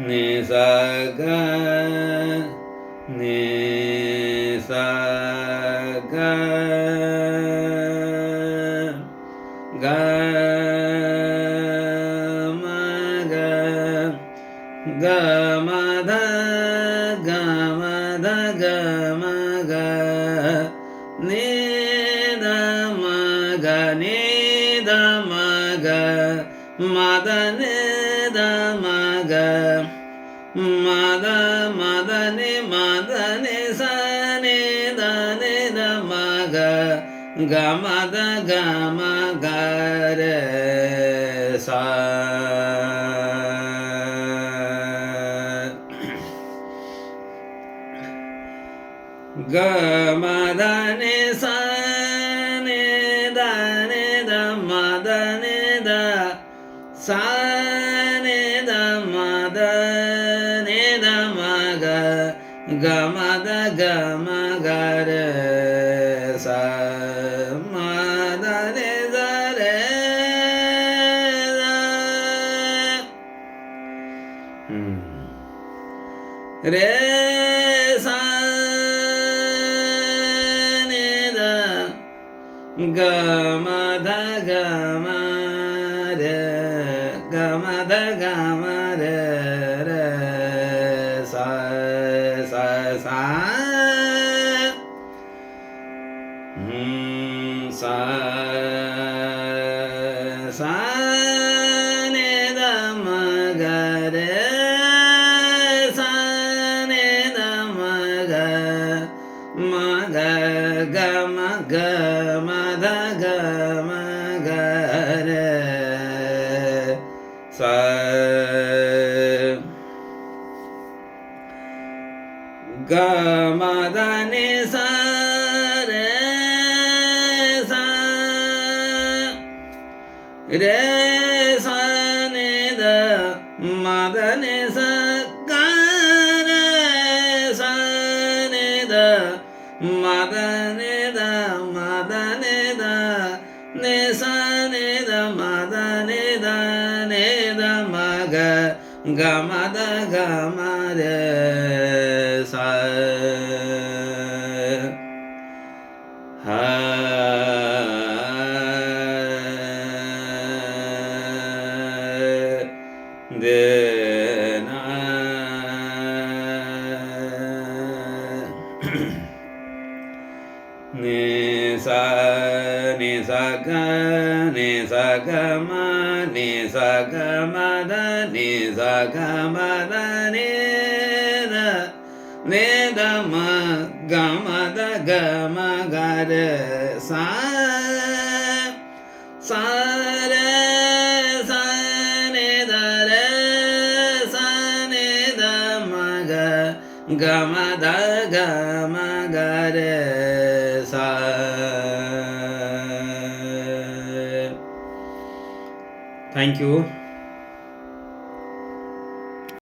ni sa ga ni sa ga ga ma ga ga ma da ga ma da ga ma ga ni da ma ga ni da ma ga ma da ni da ma ga ma da ni sa ni da ma ga ga ma da ga ma ga re sa ga ma da ni sa ni da ma da ni da sa ni da ma da ni da ma ga ga ma da ga ma ga re sa ma da ni da re re sa ni da ga ma da ga ma re ga ma da ga ma re re sa sa sa sa sa ni da ma ga re sa ni da ma ga ga ma da ga ma ga re sa ga ma da ni sa re sa re sa ni da ma da ni sa ga re sa ni da ma da ni da ma da ni da ni sa ni da ma da ni da ma ga ga ma da ga ma re sa ha de na ni sa ga ma ni sa ga ma da ni sa ga ma da ni da ma ga ma da ga ma ga re sa sa re sa ni da re sa ni da ma ga ma da ga ma ga re sa thank you